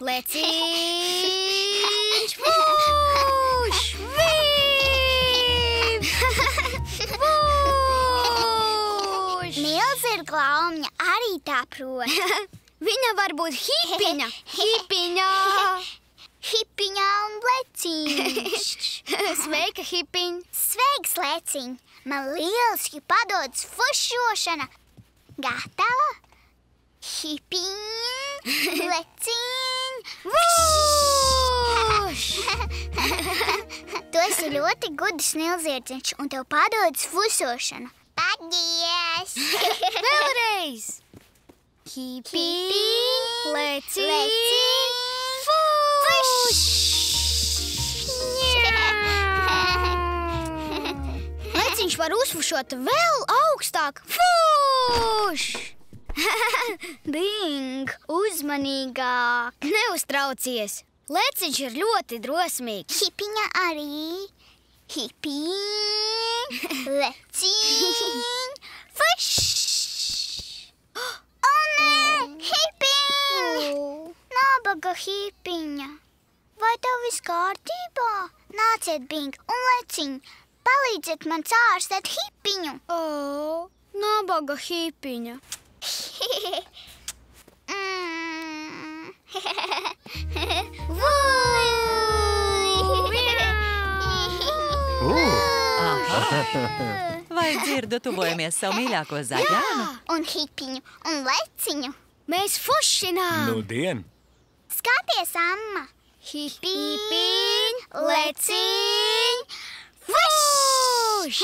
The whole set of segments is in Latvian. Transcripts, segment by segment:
Leciņš! Vuš! Vīv! Vuš! Milze ir glaumņa, arī tā prot. Viņa var būt hipiņa! Hipiņa! Hipiņā un leciņš. Sveika, hipiņ! Sveiks, leciņ! Man lieliski padodas fušošana. Gatava? Hipiņ, leciņ, Vuš! Tu esi ļoti gudrs nilziedziņš, un tev padodas fušošana. Paldies! Vēlreiz! Hipiņ, leciņ, fuš! Leciņš var uzfušot vēl augstāk. Fuš! Bing, uzmanīgāk! Neuztraucies! Leciņš ir ļoti drosmīgs. Hipiņa arī. Hipiņ, leciņ, fuš! O, nē! Hipiņ! Nabaga hipiņa! Vai tev viss kārtībā? Nāciet, Bing un leciņ! Palīdziet man cārstēt hipiņu! O, nabaga hipiņa. Vai dzirdu, tuvojamies savu mīļāko zaļānu? Un hipiņu un leciņu! Mēs fušinām! Nudien! Skaties, amma! Hipiņ, leciņ, fuš!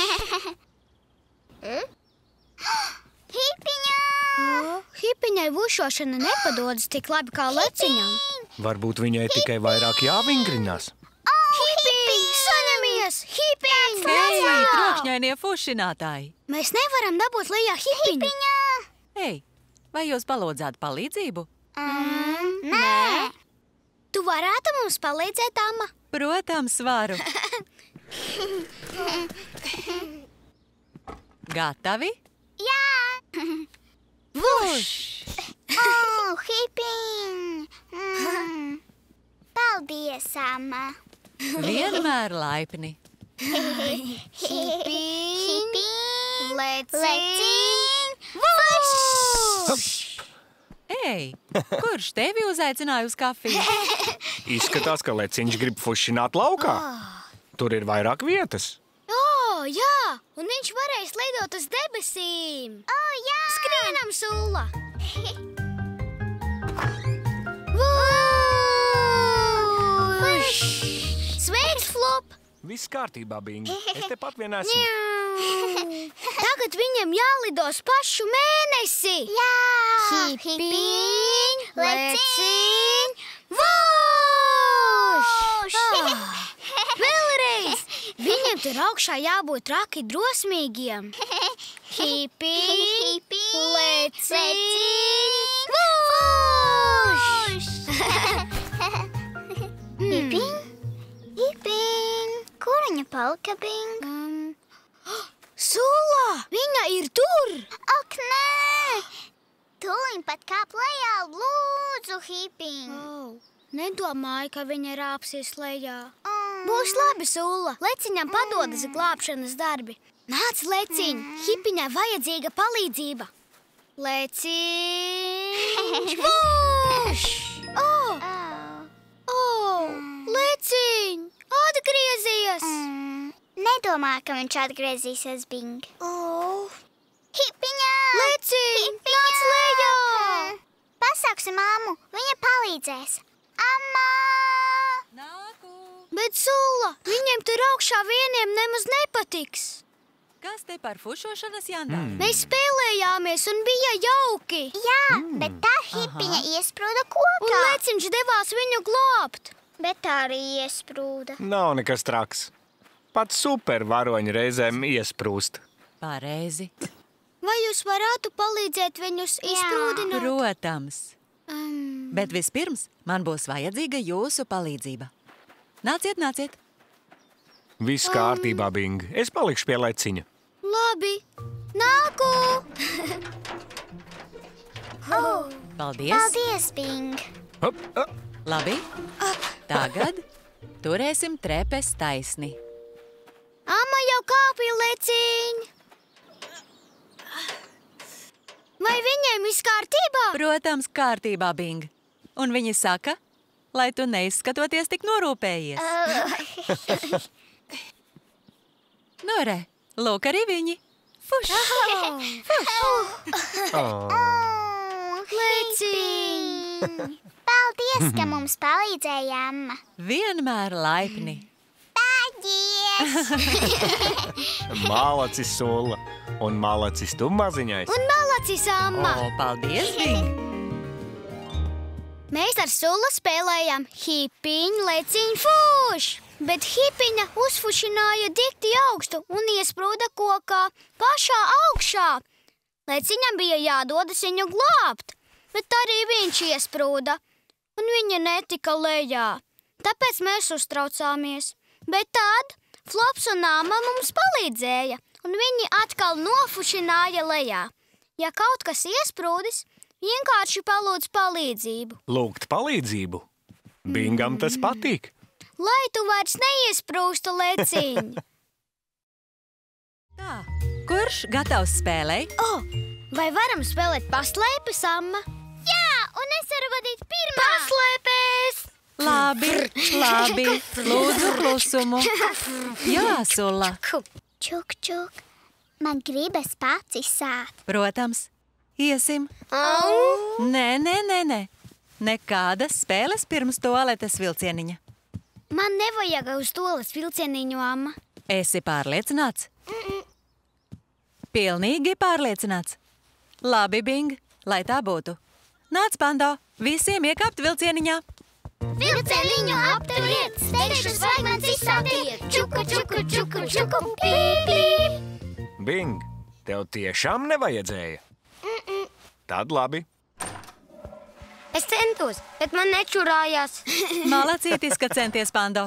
Hipiņā! Hipiņai vušošana nepadodas tik labi kā leciņam. Varbūt viņai tikai vairāk jāvingrinās. Hipiņ, saņemies! Hipiņ! Hei, trokšņainie fušinātāji! Mēs nevaram dabūt lejā hipiņu. Hei, vai jūs palūdzāt palīdzību? Nē! Tu varētu mums palīdzēt, amma? Protams, varu. Gatavi? Jā! Vuš! Hipiņ! Paldies, amma! Vienmēr laipni. Hipiņ, leciņ, vuš! Ei, kurš tevi uzaicināja uz kafiju? Izskatās, ka leciņš grib fušināt laukā. Tur ir vairāk vietas. O, jā! Un viņš varēs lidot uz debesīm! O, jā! Skrienam, Sulla! Vuš! Sveiks, Flop! Viss kārtībā, Bing. Es tepat vien esmu. Tagad viņam jālidos pašu mēnesi! Jā! Hipiņ, leciņ, vuš! Vēlreiz! Viņiem tur augšā jābūt traki drosmīgiem. Hipiņ, leciņ, vuš! Hipiņ, hipiņ, kur viņa palika, Bing? Sulla! Viņa ir tur! Ak, nē! Tūliņ pat kāp lejā, lūdzu, hipiņ! Nedomāju, ka viņa rāpsies lejā. Būs labi, Sulla. Leciņam padodas glābšanas darbi. Nāc, leciņ! Hipiņai vajadzīga palīdzība. Leciņš! Vuš! Leciņ! Atgriezies! Nedomāju, ka viņš atgriezīsies, Bing. Hipiņā! Leciņ! Nāc lejā! Pasauksim mammu, viņa palīdzēs. Amma! Nāku! Bet, Sulla, viņiem tur augšā vieniem nemaz nepatiks. Kas te par fušošanas jandām? Mēs spēlējāmies un bija jauki. Jā, bet tā hipiņa iesprūda Un kokā. leciņš devās viņu glābt. Bet tā arī iesprūda. Nav nekas traks. Pat super varoņi reizēm iesprūst. Pareizi. Vai jūs varētu palīdzēt viņus izprūdināt? Protams. Bet vispirms man būs vajadzīga jūsu palīdzība. Nāciet, nāciet. Viss kārtībā, Bing. Es palikšu pie leciņa. Labi, nāku! Paldies. Paldies, Bing. Hop, Labi. Tagad turēsim trepes taisni. Amma jau kāpīja leciņ. Vai viņiem viss kārtībā? Protams, kārtībā, Bing. Un viņi saka, lai tu neizskatoties tik norūpējies. Nu, re, lūk arī viņi. Fuš! Leciņ! Paldies, ka mums palīdzēja amma. Vienmēr laipni. Paldies! Malacis Sulla un malacis tu maziņais. Un malacis amma! O, paldies, Bing! Mēs ar Sulu spēlējām hipiņu, leciņu, fuš! Bet hipiņa uzfušināja dikti augstu un iesprūda kokā pašā augšā. Leciņam bija jādodas viņu glābt, bet arī viņš iesprūda, un viņa netika lejā. Tāpēc mēs uztraucāmies. Bet tad Flops un Amma mums palīdzēja, un viņi atkal nofušināja lejā. Ja kaut kas iesprūdis, vienkārši palūdz palīdzību. Lūgt palīdzību. Bingam tas patīk. Lai tu vairs neiesprūstu leciņ. Tā, kurš gatavs spēlei? Vai varam spēlēt paslēpes, Amma? Jā, un es varu vadīt pirmā. Paslēpes! Labi, labi. Lūdzu klusumu. Jā, Sulla. Čuk, čuk. Man gribas pats izsāt. Protams. Iesim. Nē. Nekādas spēles pirms toaletes vilcieniņa. Man nevajag uz toles vilcieniņu, Amma. Esi pārliecināts? Pilnīgi pārliecināts. Labi, Bing, lai tā būtu. Nāc, Pando, visiem iekāpt vilcieniņā. Vilcieniņu apturiet, steigšu svaigmens izsātiet. Čuku, čuku, čuku, čuku, pīp, pīp. Bing, tev tiešām nevajadzēja? Tad labi. Es centos, bet man nečurājās. Malacītis, ka centies, Pando.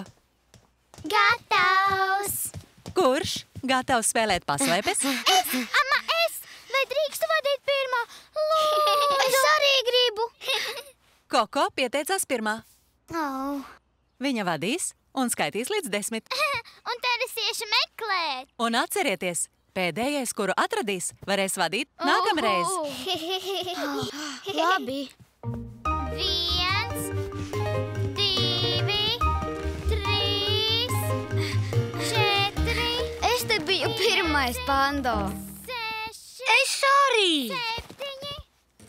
Gatavs. Kurš gatavs spēlēt paslēpes? Amma, es. Vai drīkstu vadīt pirmā? Es arī gribu. Koko pieteicās pirmā. Oh. Viņa vadīs un skaitīs līdz 10. Un tad es iešu meklēt. Un atcerieties, pēdējais, kuru atradīs, varēs vadīt nākamreiz. Labi. 1, 2, 3, 4, Es te biju pirmais, Pando. 6, Es arī. 7,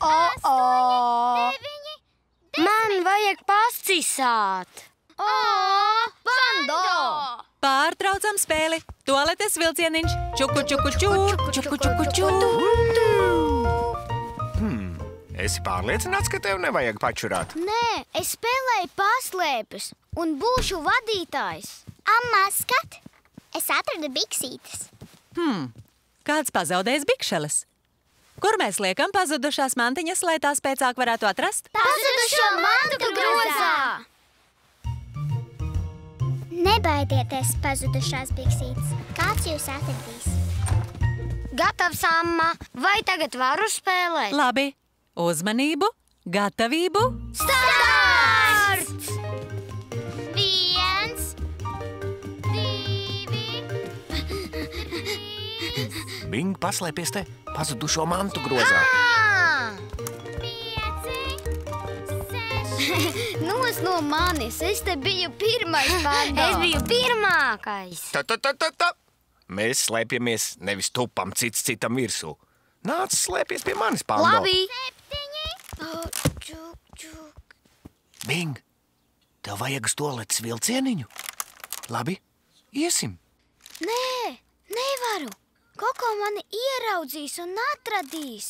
O. 9, Man vajag pascisāt. Pando! Pārtraucam spēli. Toaletes vilcieniņš. Čuku, čuku, čuku, čuku, čuku, čuku. Esi pārliecināts, ka tev nevajag pačurāt? Nē, es spēlēju paslēpes un būšu vadītājs. Amma, skat! Es atradu biksītes. Kāds pazaudējis bikšeles? Kur mēs liekam pazudušās mantiņas, lai tās pēcāk varētu atrast? Pazudušo mantu grozā! Nebaidieties pazudušās biksītes. Kāds jūs atradīs? Gatavs, Amma! Vai tagad varu spēlēt? Labi. Uzmanību, gatavību. Starts! 1, 2, Bing, paslēpies te pazudušo mantu grozā. 5, 6. Nos no manis, es te biju pirmais, Pando. Es biju pirmākais. Ta. Mēs slēpjamies, nevis tupam cits citam virsū. Nāc, slēpies pie manis, Pando. Labi. 7. Bing, tev vajag uz toaletes vilcieniņu? Labi, iesim. Nē, nevaru. Koko mani ieraudzīs un atradīs.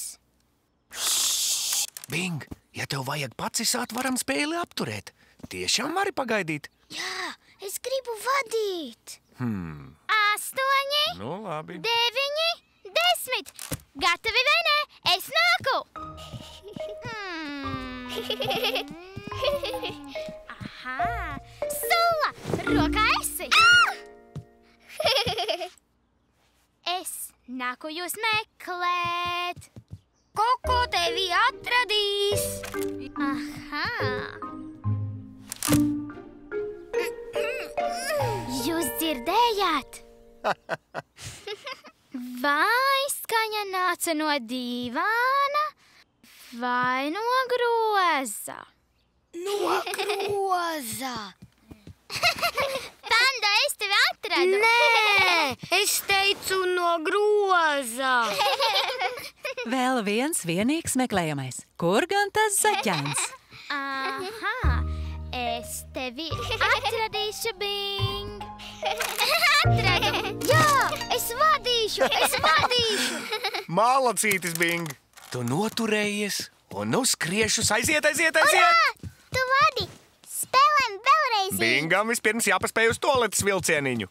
Bing, ja tev vajag pacisāt, varam spēli apturēt. Tiešām vari pagaidīt? Jā, es gribu vadīt. 8, Nu, labi. 9, 10. Gatavi vai nē? Es nāku! Aha! Sulla! Rokā esi! Es nāku jūs meklēt! Koko tevi atradīs. Aha! Vai skaņa nāca no dīvāna vai no groza? No groza! Panda, es tevi atradu! Nē, es teicu no groza! Vēl viens vienīgs meklējamais. Kur gan tas zaķēns? Aha, es tevi atradīšu, Bing! Atradu! Jā, es vadīšu! Mālacītis, Bing! Tu noturējies un nu skriešus aiziet! Tu vadi! Spēlēm vēlreiz! Bingam vispirms jāpaspēj uz toaletes vilcieniņu.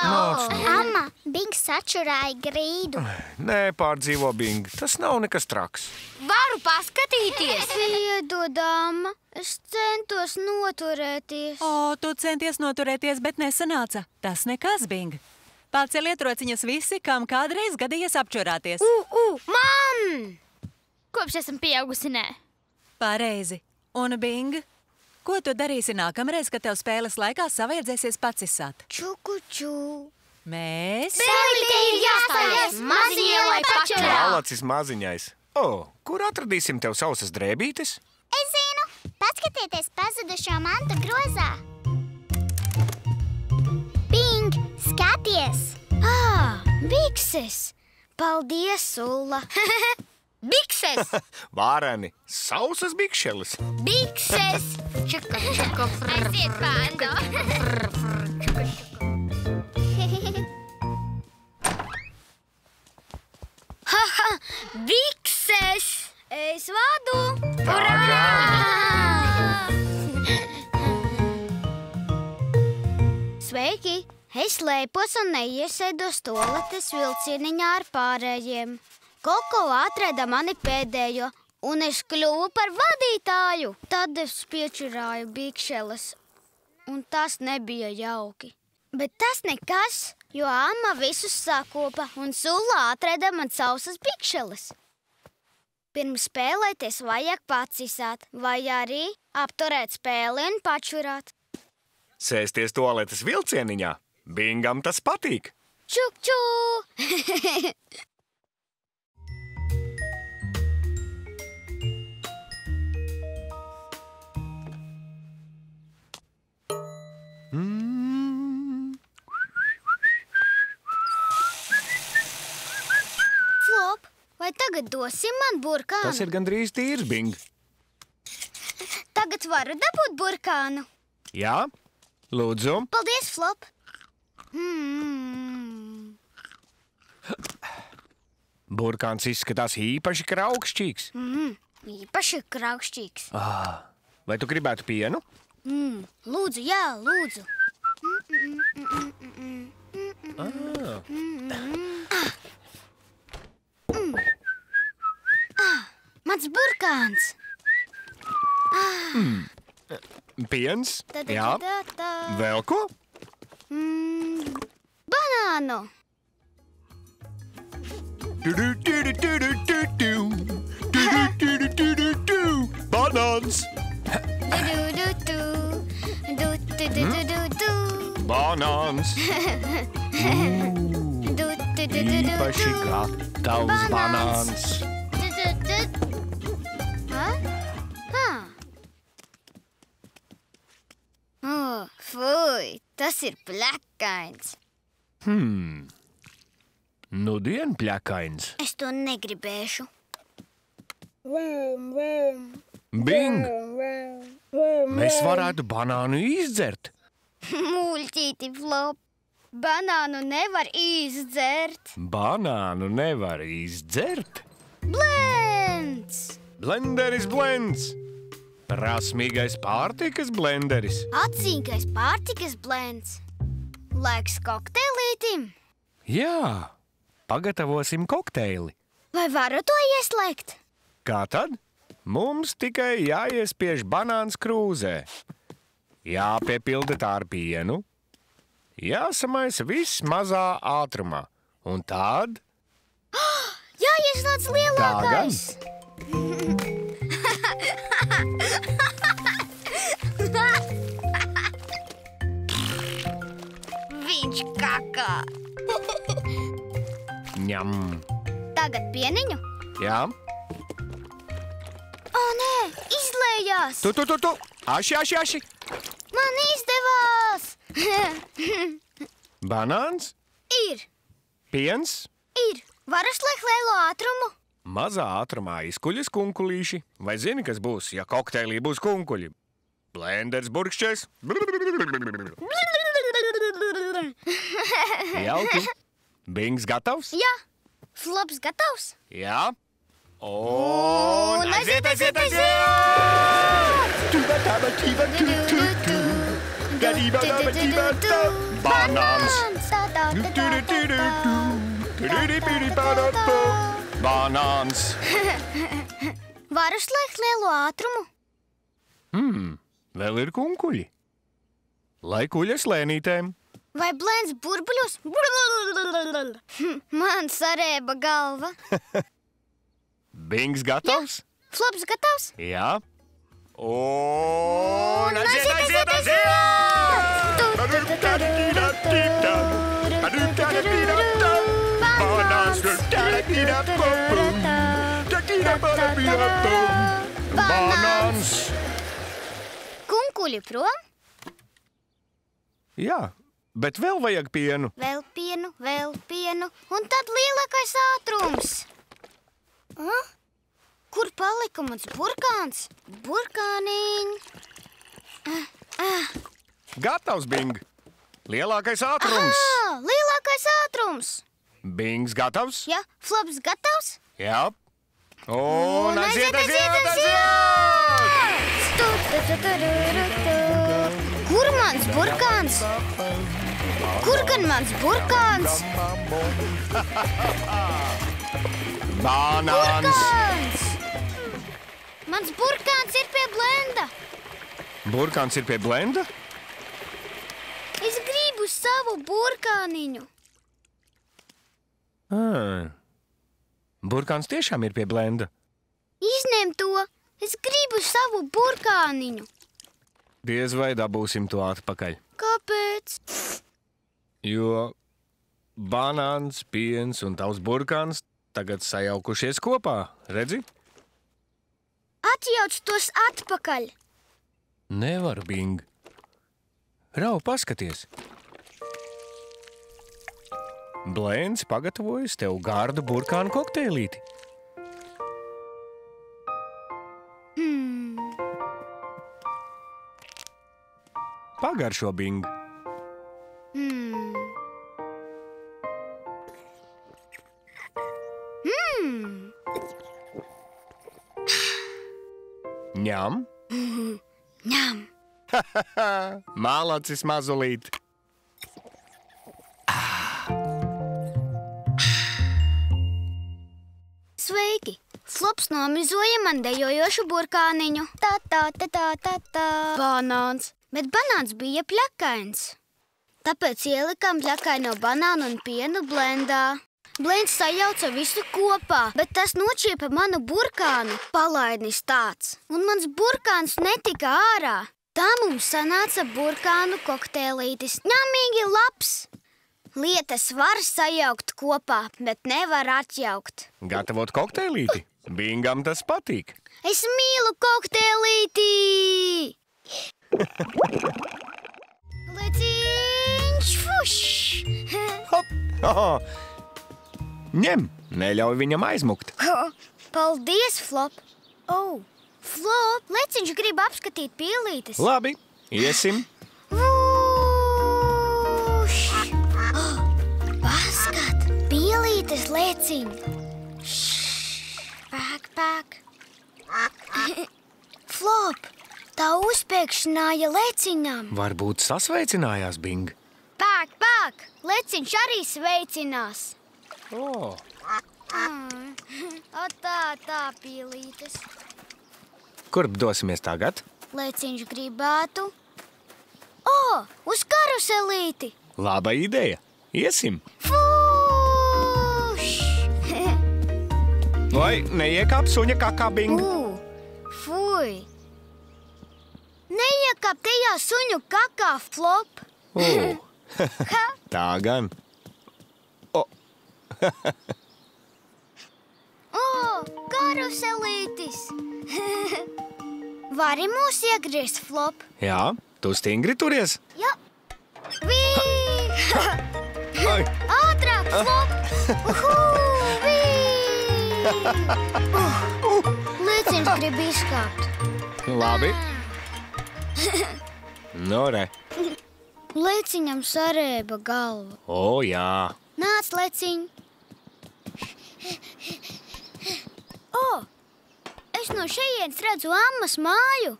Amma, Bings sačurāja grīdu. Nepārdzīvo, Bing. Tas nav nekas traks. Varu paskatīties! Piedod, Amma, es centos noturēties. O, tu centies noturēties, bet nesanāca. Tas nekas, Bing. Paceliet rociņas visi, kam kādreiz gadījies apčurāties. Man! Kopš esmu pieaugusi, nē. Pareizi. Un, Bing, ko tu darīsi nākamreiz, kad tev spēles laikā savaiedzēsies pacisāt? Čukuču! Mēs... Spēlītē ir jāstājas maziņai, lai pačurā! Malacis maziņais. O, kur atradīsim tev sausas drēbītes? Es zinu, paskatieties pazudušo mantu grozā. Bing, skaties! Bikses! Paldies, Ulla! Bikses! Vāreni, sausas bikšeles. Bikses! Aiziet, Panda! Bikses! Es vadu! Sveiki! Es slēpos un neiesēdos toaletes vilcieniņā ar pārējiem. Koko atrada mani pēdējo, un es kļuvu par vadītāju. Tad es piečurāju bikšeles, un tas nebija jauki. Bet tas nekas, jo Amma visus sakopa, un Sulla atrada man sausas bikšeles. Pirms spēlēties vajag pacisāt, vai arī apturēt spēli un pačurāt. Sēsties toaletes vilcieniņā. Bingam tas patīk. Čuk-ču! Flop, vai tagad dosim man burkānu? Tas ir gandrīz tīrs, Bing. Tagad varu dabūt burkānu. Jā, lūdzu. Paldies, Flop! Burkāns izskatās īpaši kraukšķīgs. Īpaši kraukšķīgs. Vai tu gribētu pienu? Lūdzu, jā, lūdzu. Mans burkāns. Piens? Jā. Vēl ko? Banānu. Banāns! Banāns! Īpaši gatavs banāns! Fui, tas ir plakains. Nudien pļakains. Es to negribēšu. Bing! Mēs varētu banānu izdzert. Muļķīti, Flop. Banānu nevar izdzert. Banānu nevar izdzert? Blends! Blenderis blends! Prasmīgais pārtikas blenderis. Atcīgais pārtikas blends. Laiks kokteilītim. Jā, pagatavosim kokteili. Vai varu to ieslēgt? Kā tad? Mums tikai jāiespiež banāns krūzē. Jāpiepilda tā ar pienu. Jāsamaisa viss mazā ātrumā. Un tad... Jāieslēdz lielākais! kokā. Ņem. Tagad pieniņu. Jā. O, nē, izlējās. Tu. Aši. Man izdevās. Banāns, Ir. piens, Varu slēgt lielo ātrumu. mazā ātrumā izkuļas kunkulīši. Vai zini, kas būs, ja kokteilī būs kunkuļi? Blenders burkšķēs. Jauki. Bings gatavs? Jā. Flops gatavs? Jā. Un aiziet! Banāns. Banāns. Varu slēgt lielo ātrumu. Vēl ir kunkuļi. Lai kuļas lēnītēm. Vai blends burbuļus? Man sarēba galva. Bings gatavs? Flops gatavs? Jā. Un aiziet! Banāns. Kunkuļi prom? Jā, bet vēl vajag pienu. Vēl pienu, un tad lielākais ātrums. Kur palika mans burkāns? Burkāniņ. Gatavs, Bing. Lielākais ātrums. Lielākais ātrums. Bings gatavs? Ja, Flops gatavs? Jā. Un aiziet! Kur mans burkāns? Kur gan mans burkāns? Banāns. Burkāns! Mans burkāns ir pie blenda. Burkāns ir pie blenda? Es gribu savu burkāniņu. Burkāns tiešām ir pie blenda. Izņem to. Es gribu savu burkāniņu. Diez vai dabūsim to atpakaļ. Kāpēc? Jo banāns, piens un tavs burkāns tagad sajaukušies kopā, redzi? Atjauc tos atpakaļ. Nevaru, Bing. Rau, paskaties. Blends pagatavojas tev gardu burkānu kokteilīti. Pagaršo, Bing. Ņem. Ņem. Malacis mazulīt. Sveiki! Flops nomizoja man dejojošu burkāniņu. Tā. Banāns. Bet banāns bija pļakains. Tāpēc ielikām pļakaino banānu un pienu blendā. Blends sajauca visu kopā, bet tas nočiepa manu burkānu. Palaidnis tāds. Un mans burkāns netika ārā. Tā mums sanāca burkānu kokteilītis. Ņemīgi labs. Lietas var sajaukt kopā, bet nevar atjaukt. Gatavot kokteilīti? Bingam tas patīk. Es mīlu kokteilīti! Leciņš, fuš! Hop! Oh. Ņem, neļauj viņam aizmukt. Paldies, Flop! Flop, Leciņš grib apskatīt pielītes. Labi, iesim. Vuš! Paskat, pielītes, Leciņ! Pāk. Flop, tā uzpēkšņāja Leciņam. Varbūt sasveicinājās, Bing. Pāk, Leciņš arī sveicinās. Oh. Tā, pielītes. Kurp dosimies tagad? Leciņš gribētu. Uz karuselīti! Laba ideja. Iesim. Fuš! Vai neiekāp suņa kakā, Bing? Fuj! Neiekāp tajā suņu kakā, Flop! Tā gan. Karuselītis! Vari mūs iegriezt, Flop? Jā, tu stingri turies? Jā. Vī! Ai. Ātrāk, Flop! Vī! Lēciens grib izkāpt. Labi. Nu, re. Lēciņam sarēba galva. O, jā. Nāc, Lēciņ! Es no šejienes redzu ammas māju.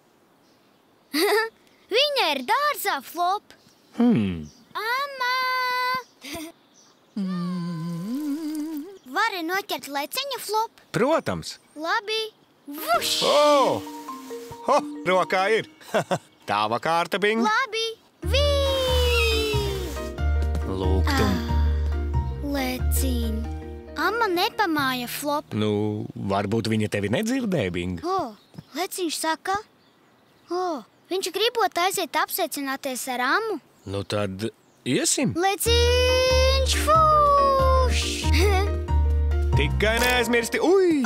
Viņa ir dārzā, Flop. Amma! Vari noķert Lēciņa, Flop? Protams. Labi. Vuš! Rokā ir. Tava kārta, Bing. Labi. Vī! Lūgtum. Lēciņ. Amma nepamāja, Flop. Nu, varbūt viņa tevi nedzirdēja, Bing. Lēciņš saka. Viņš gribot aiziet apsveicināties ar ammu. Nu, tad iesim. Lēciņš, fuš! Tikai neaizmirsti. Ui!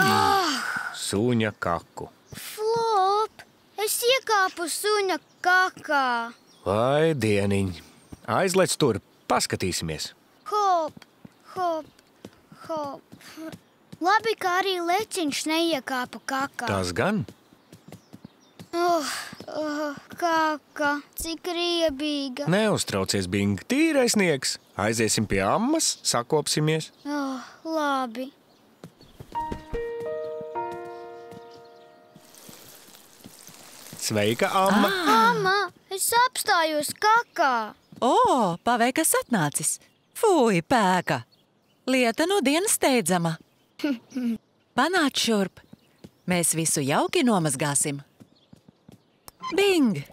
Suņa kaku. Flop, es iekāpu suņa kakā. Vai dieniņ. Aizlec tur, paskatīsimies. Hop, hop, hop. Labi, ka arī Lēciņš neiekāpa kakā. Tas gan. Kaka, cik riebīga. Neuztraucies, Bing. Tīrais sniegs. Aiziesim pie ammas, sakopsimies. Labi. Sveika, amma. Amma, es apstājos kakā. Pavei, kas atnācis. Fui, pēka. Lieta nu dienas steidzama. Panāc šurp. Mēs visu jauki nomazgāsim. Bing!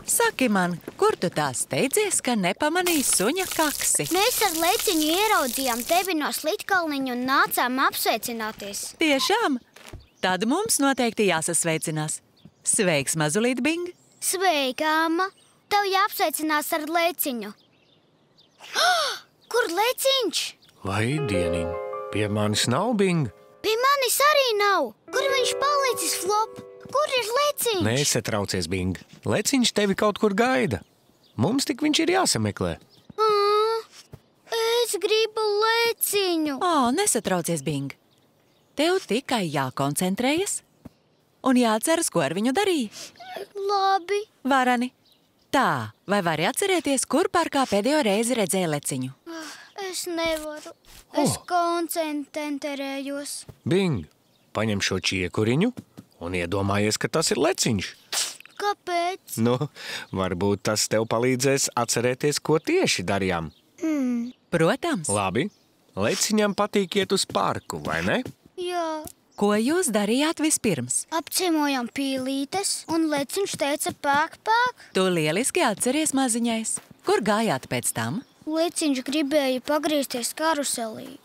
Saki man, kur tu tā steidzies, ka nepamanīji suņa kaksi? Mēs ar Lēciņu ieraudzījām tevi no Slitkalniņa un nācām apsveicināties. Tiešām? Tad mums noteikti jāsasveicinās. Sveiks, mazulīt, Bing! Sveika, amma! Tev jāapsveicinās ar Lēciņu. Kur Lēciņš? Vai dieniņ. Pie manis nav, Bing. Pie manis arī nav. Kur viņš palicis, Flop? Kur ir Lēciņš? Nesatraucies, Bing. Lēciņš tevi kaut kur gaida. Mums tik viņš ir jāsameklē. Es gribu Lēciņu. Nesatraucies, Bing. Tev tikai jākoncentrējas un jāatceras, ko ar viņu darīja. Labi. Varani. Tā, vai vari atcerēties, kur parkā pēdējo reizi redzēja Lēciņu? Es nevaru. Es koncentrējos. Bing, paņem šo čiekuriņu un iedomājies, ka tas ir Lēciņš. Kāpēc? Nu, varbūt tas tev palīdzēs atcerēties, ko tieši darījām. Protams. Labi. Lēciņam patīk iet uz parku, vai ne? Jā. Ko jūs darījāt vispirms? Apciemojām pīlītes, un Lēciņš teica pāk, pāk. Tu lieliski atceries, maziņais. Kur gājāt pēc tam? Lēciņš gribēja pagriezties karuselī.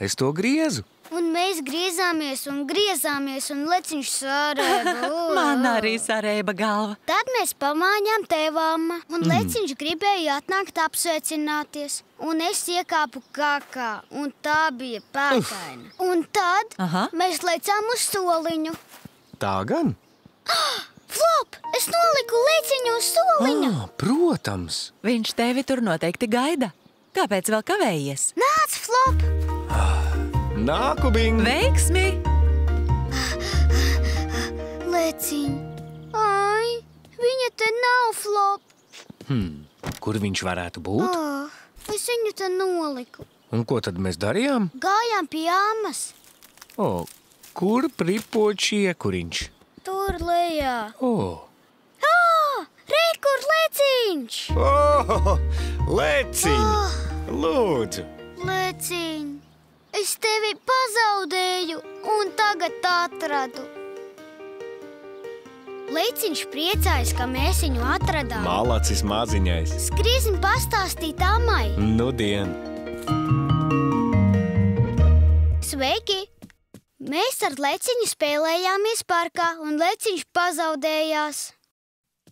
Es to griezu. Un mēs griezāmies, un Lēciņš sārēba. Man arī sarēba galva. Tad mēs pamāņām tevāma, un Lēciņš gribēja atnākt apsveicināties. Un es iekāpu kakā, un tā bija pēkaina. Un tad mēs lecām uz soliņu. Tā gan? Flop, es noliku Lēciņu uz soliņa. Protams. Viņš tevi tur noteikti gaida. Kāpēc vēl kavējies? Nāc, Flop! Nāku, Bing! Veiksmi! Lēciņ. Ai, viņa te nav, Flop. Kur viņš varētu būt? Es viņu te noliku. Un ko tad mēs darījām? Gājām pie ammas. Kur pripo čiekuriņš? Tur lejā. Re, kur Lēciņš? Lēciņ! Lūdzu! Lēciņ, es tevi pazaudēju un tagad atradu. Lēciņš priecājas, ka mēs viņu atradām. Malacis maziņais. Skriesim pastāstīt ammai. Nudien. Sveiki! Mēs ar Lēciņu spēlējāmies parkā, un Lēciņš pazaudējās.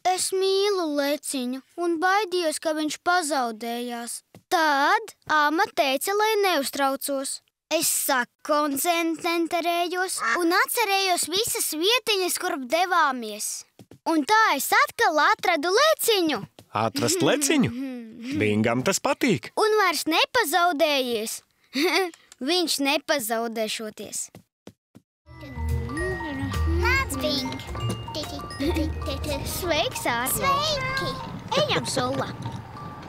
Es mīlu leciņu un baidījos, ka viņš pazaudējās. Tad Āma teica, lai neuztraucos. Es sakoncentrējos un atcerējos visas vietiņas, kur devāmies. Un tā es atkal atradu leciņu. Atrast leciņu? Bingam tas patīk. Un vairs nepazaudējies. Viņš nepazaudēšoties. Nāc, Bing! Sveiks, Ārli! Sveiki! Ejam, Sulla!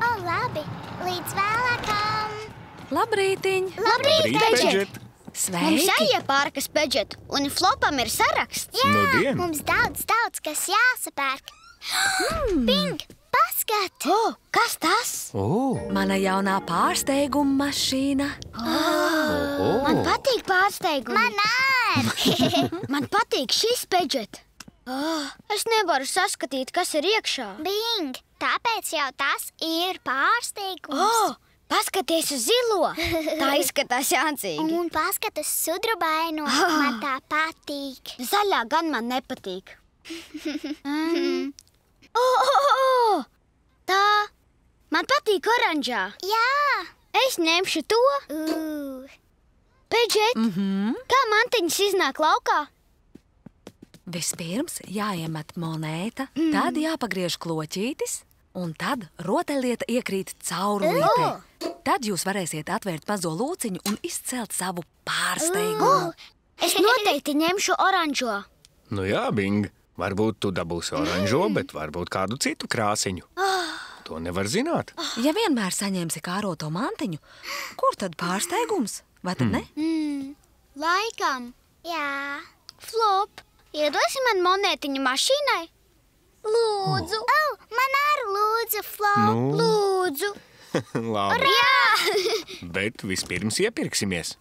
O, labi! Līdz vēlākam! Labrītiņ! Labrīt, Pedžet! Mums Sveiki! jāiepārkas, Pedžet, un Flopam ir saraksts. Jā, Nudien. mums daudz kas jāsapērk. Bing, paskat! Kas tas? Mana jaunā pārsteiguma mašīna. Man patīk pārsteigumi. Man ar! Man patīk šis, Pedžet. Es nevaru saskatīt, kas ir iekšā. Bing, tāpēc jau tas ir pārsteigums. Paskaties uz zilo. Tā izskatās jāncīgi. Un paskat uz sudrabaino, man tā patīk. Zaļā gan man nepatīk. Tā. Man patīk oranžā. Jā! Es ņemšu to. Pedžet, kā mantiņas iznāk laukā? Vispirms jāiemet monēta, tad jāpagriež kloķītis, un tad rotaļlieta iekrīt caurulītē. Tad jūs varēsiet atvērt mazo lūciņu un izcelt savu pārsteigumu. Es noteikti ņemšu oranžo. Nu jā, Bing, varbūt tu dabūsi oranžo, bet varbūt kādu citu krāsiņu. To nevar zināt. Ja vienmēr saņemsi kāroto mantiņu, kur tad pārsteigums? Vai tad ne? Laikam. Jā. Flop, iedosi man monētiņu mašīnai? Lūdzu. Man ar lūdzu, Flop. Nu, Lūdzu. labi. Jā. Bet vispirms iepirksimies.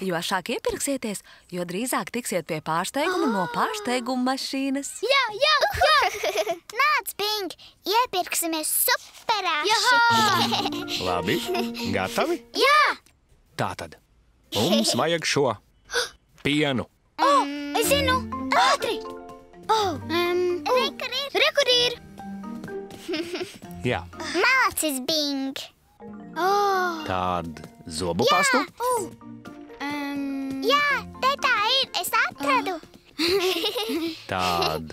Jo ātrāk iepirksieties, jo drīzāk tiksiet pie pārsteiguma no pārsteiguma mašīnas. Jā. Nāc, Bing, iepirksimies superāši. Labi, gatavi? Jā. Tātad, mums vajag šo pienu. Es zinu. Ātri. Rekur ir. Jā, Malacis, Bing. tād zobu pastu. Jā, te tā ir, es atradu. Tād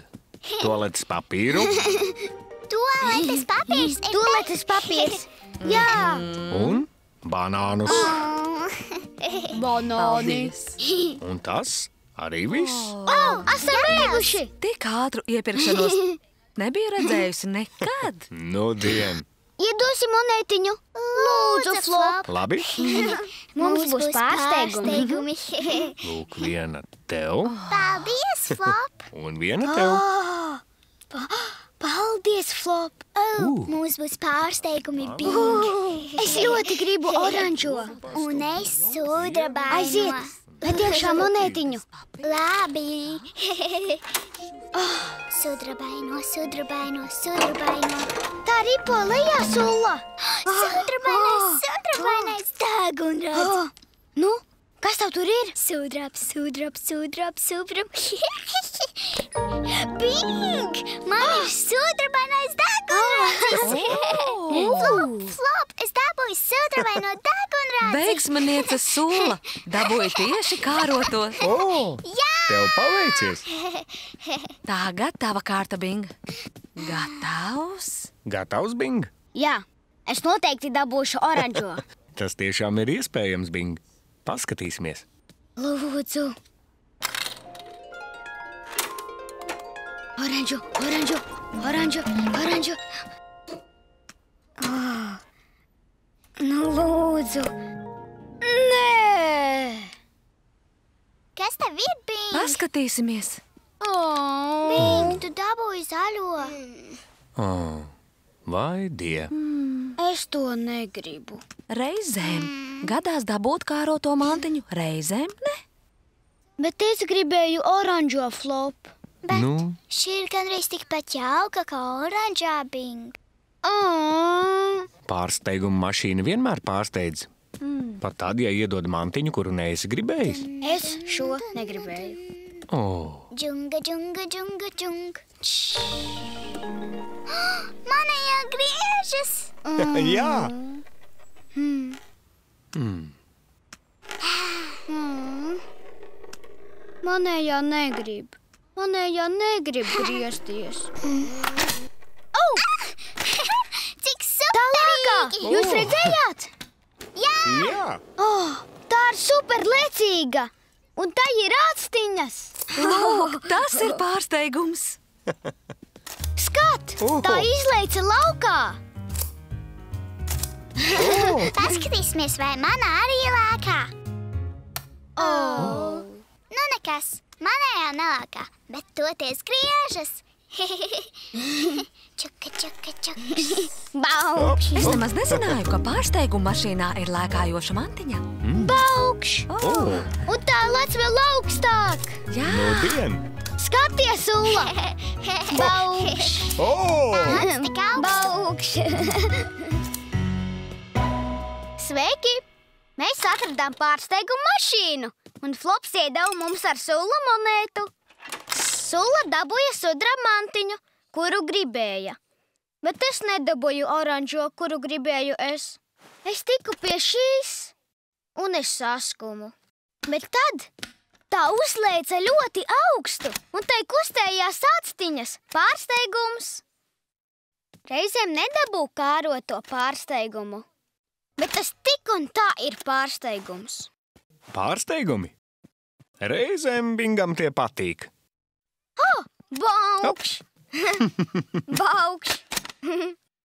toaletes papīru Toaletes papīrs ir Toaletes papīrs. Jā. un banānus. Paldies! Un tas arī viss. Esam beiguši. Tik ātru iepirkšanos nebija redzējusi nekad. Nudien. Iedosi monētiņu. Lūdzu, Flop. Labi, Mums būs pārsteigumi. lūk, viena tev Paldies, Flop. un viena tev. Paldies, Flop. Mums būs pārsteigumi, Bing. Es ļoti gribu oranžo. Un es sudrabaino. Aiziet, bet iekšā monētiņu. Labi. Sudrabaino. Tā ripo lejā, Sulla. Sudrabainais dāgunrads. Nu, kas tev tur ir? Sudrab. Bing! Man ir sudrabainais dāgunrads. Flop, es dabūju sudrabaino dāgunrads. Veiksmaniece Sulla dabūja tieši kāroto. Tev paveicies. Tagad tava kārta, Bing. Gatavs? Gatavs, Bing? Jā, es noteikti dabūšu oranžo. Tas tiešām ir iespējams, Bing. Paskatīsimies. Lūdzu. Oranžu. Nu, lūdzu. Nē! Kas tev ir, Bing? Paskatīsimies. Bing, tu dabūji zaļo. Vai die? Es to negribu. Reizēm gadās dabūt kāroto mantiņu, reizēm ne. Bet es gribēju oranžo, Flop. Bet Nu? šī ir gandrīz tikpat jauka kā oranžā, Bing. Pārsteiguma mašīna vienmēr pārsteidz. Pat tad, ja iedod mantiņu, kuru neesi gribējis. Es šo negribēju. Džunga, džunga, džunga, džunga. Manējā griežas. Jā. Manējā negrib. Manējā negrib griezties. Cik superīgi! Jūs redzējāt? Jā. Tā ir superlecīga! Un tā ir ākstiņas! Lūk, tas ir pārsteigums! Skat! Tā izleica laukā! Paskatīsimies, vai manā arī lēkā. Nu nekas, manējā nelēkā, bet toties griežas. Čuka, čuka, čuks. Baukš! Es nemaz nezināju, ka pārsteiguma mašīnā ir lēkājoša mantiņa. Baukš! Un tā lec vēl augstāk! Jā, Nudien. Skaties, Ulla! Baukš! Tik augsts. Baukš! Sveiki! Mēs atradām pārsteigumu mašīnu, un Flops iedeva mums ar Sula monētu. Sula dabūja sudraba mantiņu, kuru gribēja. Bet es nedabūju oranžo, kuru gribēju es. Es tiku pie šīs, un es saskumu. Bet tad tā uzlēca ļoti augstu, un tai kustējās ākstiņas. Pārsteigums! Reizēm nedabū kāroto pārsteigumu. Bet tas tik un tā ir pārsteigums. Pārsteigumi? Reizēm Bingam tie patīk. Baukš! Baukš!